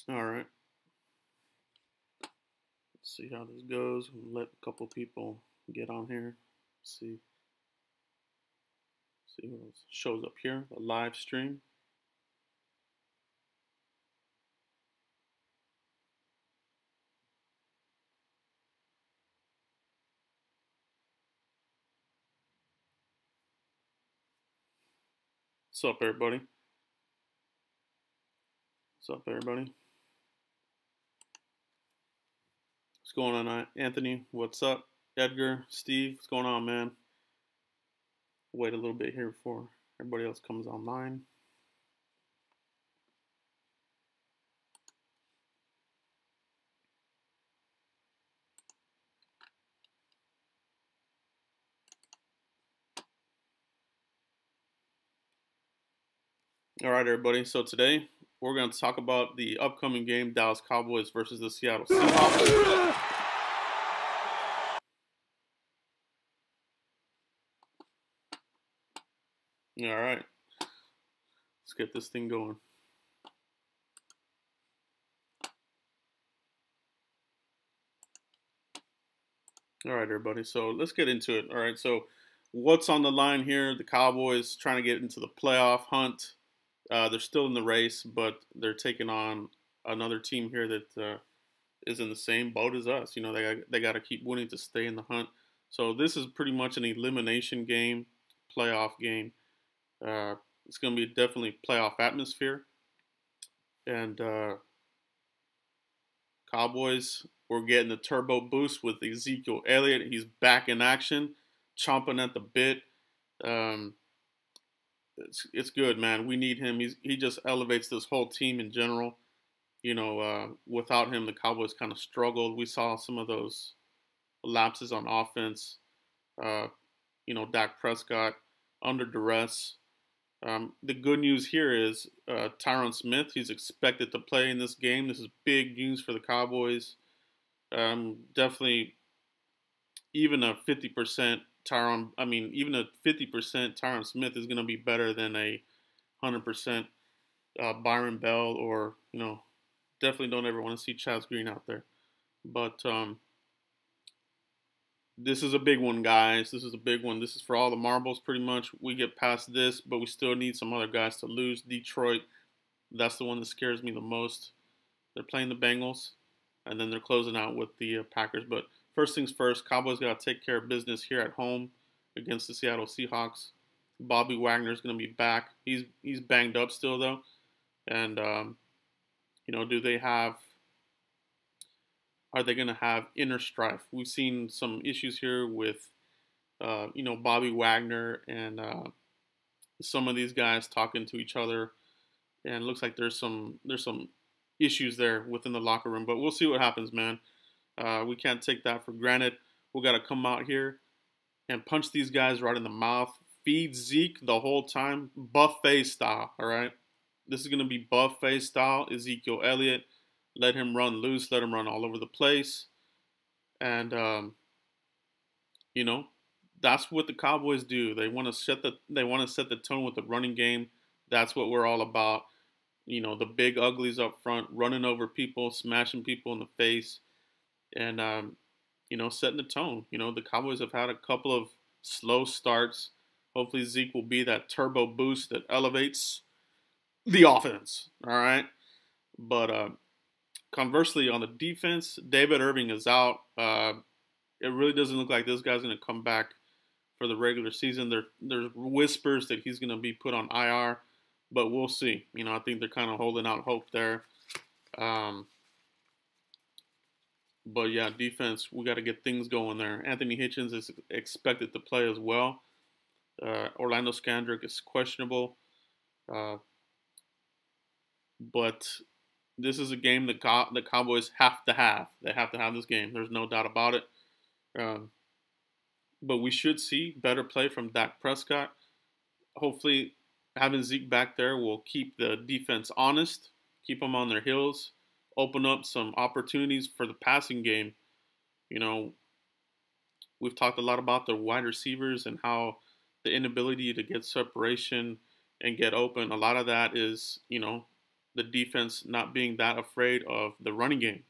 All right. Let's see how this goes. Let a couple people get on here. See what shows up here. The live stream. What's up, everybody? What's up, everybody? What's going on, Anthony? What's up, Edgar? Steve? What's going on, man? Wait a little bit here before everybody else comes online. All right, everybody. So today we're going to talk about the upcoming game, Dallas Cowboys versus the Seattle Seahawks. All right. Let's get this thing going. All right, everybody. So let's get into it. All right. So what's on the line here? The Cowboys trying to get into the playoff hunt. They're still in the race, but they're taking on another team here that is in the same boat as us. You know, they got to keep winning to stay in the hunt. So this is pretty much an elimination game, playoff game. It's going to be definitely playoff atmosphere. And Cowboys, we're getting the turbo boost with Ezekiel Elliott. He's back in action, chomping at the bit. It's good, man. We need him. He just elevates this whole team in general. You know, without him, the Cowboys kind of struggled. We saw some of those lapses on offense. You know, Dak Prescott under duress. The good news here is Tyron Smith. He's expected to play in this game. This is big news for the Cowboys. Definitely, even a 50% Tyron. I mean, even a 50% Tyron Smith is going to be better than a 100% Byron Bell, or definitely don't ever want to see Chaz Green out there. But this is a big one, guys. This is a big one. This is for all the marbles, pretty much. We get past this, but we still need some other guys to lose. Detroit, that's the one that scares me the most. They're playing the Bengals, and then they're closing out with the Packers. But first things first, Cowboys got to take care of business here at home against the Seattle Seahawks. Bobby Wagner's going to be back. He's banged up still, though. And, do they have... Are they going to have inner strife? We've seen some issues here with, Bobby Wagner and some of these guys talking to each other, and it looks like there's some issues there within the locker room. But we'll see what happens, man. We can't take that for granted. We got to come out here and punch these guys right in the mouth. Feed Zeke the whole time, buffet style. All right, this is going to be buffet style. Ezekiel Elliott. Let him run loose. Let him run all over the place. And, that's what the Cowboys do. They want to set the tone with the running game. That's what we're all about. The big uglies up front, running over people, smashing people in the face, and, setting the tone. The Cowboys have had a couple of slow starts. Hopefully Zeke will be that turbo boost that elevates the offense. All right. But, conversely, on the defense, David Irving is out. It really doesn't look like this guy's going to come back for the regular season. There's whispers that he's going to be put on IR, but we'll see. I think they're kind of holding out hope there. But yeah, defense, we got to get things going there. Anthony Hitchens is expected to play as well. Orlando Scandrick is questionable. But this is a game that the Cowboys have to have. They have to have this game. There's no doubt about it. But we should see better play from Dak Prescott. Hopefully, having Zeke back there will keep the defense honest, keep them on their heels, open up some opportunities for the passing game. We've talked a lot about the wide receivers and how the inability to get separation and get open. A lot of that is, the defense not being that afraid of the running game.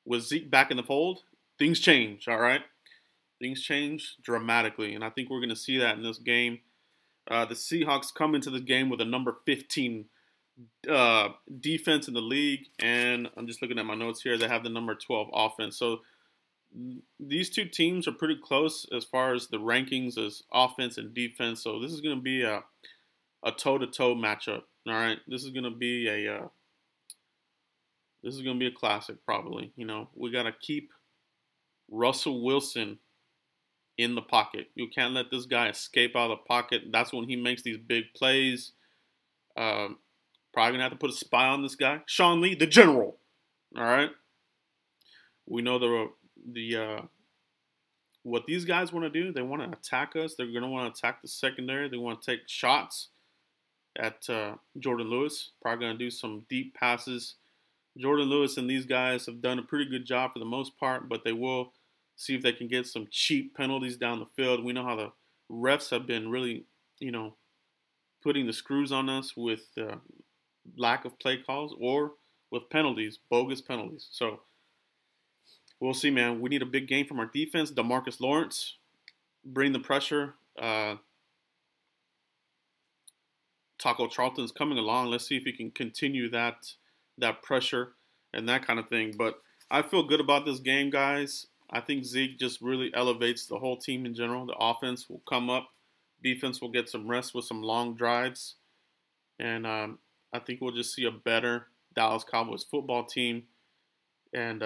With Zeke back in the fold, things change, all right? Things change dramatically, and I think we're going to see that in this game. The Seahawks come into the game with a number 15 defense in the league, and I'm just looking at my notes here. They have the number 12 offense. So these two teams are pretty close as far as the rankings as offense and defense. So this is going to be a toe-to-toe matchup. All right, this is going to be a classic, probably. You know, we got to keep Russell Wilson in the pocket. You can't let this guy escape out of the pocket. That's when he makes these big plays. Probably gonna have to put a spy on this guy, Sean Lee, the general. All right. We know what these guys want to do. They want to attack us. They're gonna want to attack the secondary. They want to take shots at Jordan Lewis. Probably gonna do some deep passes. Jordan Lewis and these guys have done a pretty good job for the most part, but they will see if they can get some cheap penalties down the field. We know how the refs have been really, you know, putting the screws on us with lack of play calls or with penalties, bogus penalties. So we'll see, man. We need a big game from our defense. DeMarcus Lawrence, bring the pressure. Taco Charlton's coming along. Let's see if he can continue that pressure and that kind of thing. But I feel good about this game, guys. I think Zeke just really elevates the whole team in general. The offense will come up. Defense will get some rest with some long drives. And I think we'll just see a better Dallas Cowboys football team and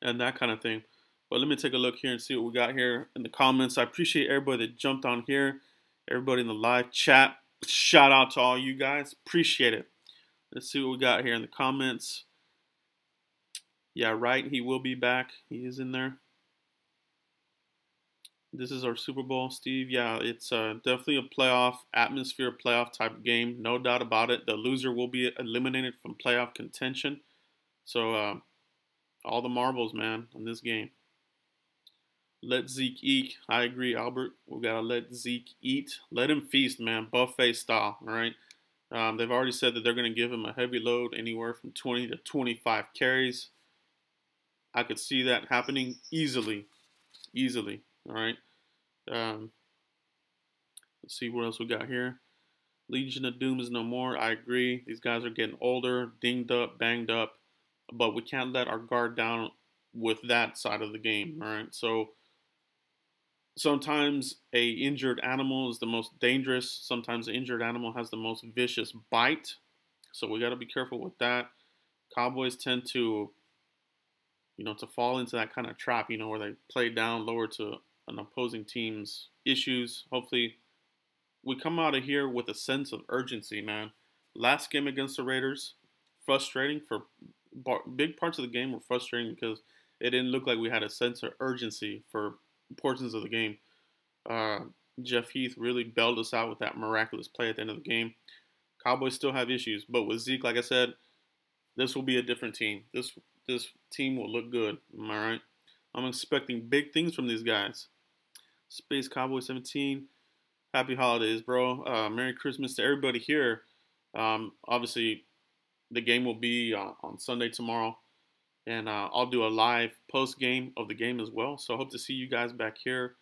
that kind of thing. But let me take a look here and see what we got here in the comments. I appreciate everybody that jumped on here. Everybody in the live chat. Shout out to all you guys. Appreciate it. Let's see what we got here in the comments. Yeah, right. He will be back. He is in there. This is our Super Bowl, Steve. Yeah, it's definitely a playoff atmosphere, playoff type game. No doubt about it. The loser will be eliminated from playoff contention. So all the marbles, man, in this game. Let Zeke eat. I agree, Albert. We got to let Zeke eat. Let him feast, man, buffet style, all right? They've already said that they're going to give him a heavy load, anywhere from 20 to 25 carries. I could see that happening easily, all right? Let's see what else we got here. Legion of Doom is no more. I agree. These guys are getting older, dinged up, banged up, but we can't let our guard down with that side of the game, all right? So sometimes a injured animal is the most dangerous. Sometimes an injured animal has the most vicious bite. So we got to be careful with that. Cowboys tend to, to fall into that kind of trap, where they play down lower to an opposing team's issues. Hopefully we come out of here with a sense of urgency, man. Last game against the Raiders, frustrating for big parts of the game were frustrating because it didn't look like we had a sense of urgency for portions of the game. Jeff Heath really bailed us out with that miraculous play at the end of the game. Cowboys still have issues, but with Zeke, like I said, this will be a different team. This team will look good. Am I right? I'm expecting big things from these guys. Space Cowboy 17. Happy holidays, bro. Merry Christmas to everybody here. Obviously, the game will be on Sunday tomorrow. And I'll do a live post-game of the game as well. So I hope to see you guys back here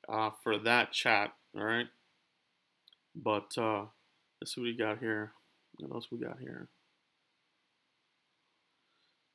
for that chat. All right. But let's see what we got here. What else we got here?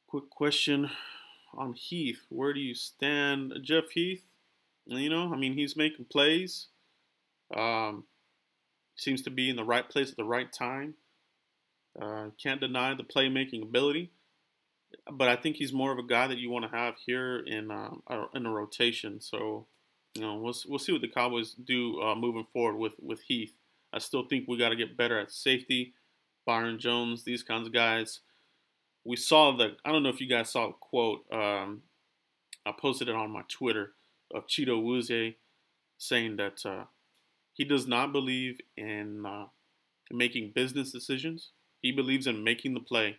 Quick question on Heath. Where do you stand, Jeff Heath? He's making plays. Seems to be in the right place at the right time. Can't deny the playmaking ability. But I think he's more of a guy that you want to have here in a rotation. So, we'll see what the Cowboys do moving forward with Heath. I still think we got to get better at safety. Byron Jones, these kinds of guys. We saw I don't know if you guys saw the quote. I posted it on my Twitter of Cheeto Wuze saying that he does not believe in making business decisions. He believes in making the play.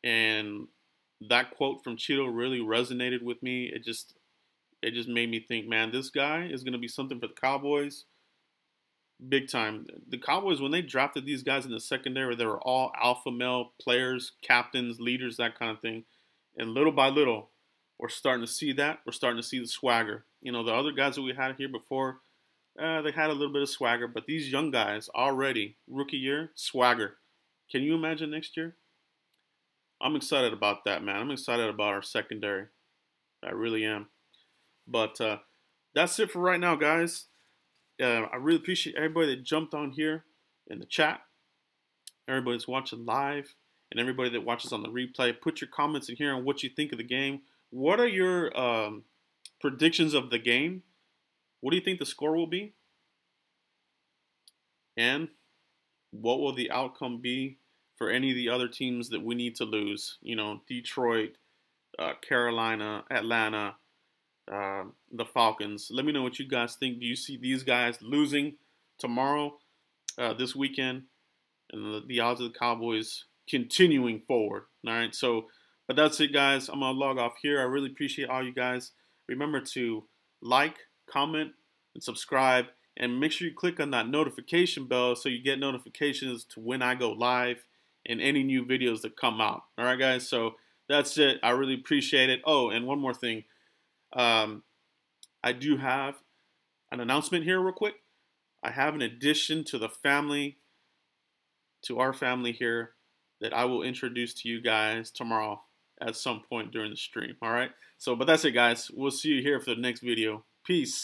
And that quote from Cheeto really resonated with me. It just made me think, man, this guy is going to be something for the Cowboys. big time. The Cowboys, when they drafted these guys in the secondary, they were all alpha male players, captains, leaders, that kind of thing. And little by little, we're starting to see that. We're starting to see the swagger. You know, the other guys that we had here before, they had a little bit of swagger, but these young guys already, rookie year, swagger. Can you imagine next year? I'm excited about that, man. I'm excited about our secondary. I really am. But that's it for right now, guys. I really appreciate everybody that jumped on here in the chat, everybody that's watching live, and everybody that watches on the replay. Put your comments in here on what you think of the game. What are your predictions of the game? What do you think the score will be? And what will the outcome be for any of the other teams that we need to lose? You know, Detroit, Carolina, Atlanta, the Falcons. Let me know what you guys think. Do you see these guys losing tomorrow, this weekend, and the odds of the Cowboys continuing forward? All right, so, but that's it, guys. I'm going to log off here. I really appreciate all you guys. Remember to like, comment, and subscribe, and make sure you click on that notification bell so you get notifications to when I go live and any new videos that come out. All right, guys, so that's it. I really appreciate it. Oh, and one more thing. I do have an announcement here real quick. I have an addition to the family, to our family here, that I will introduce to you guys tomorrow at some point during the stream. All right. So, but that's it, guys. We'll see you here for the next video. Peace.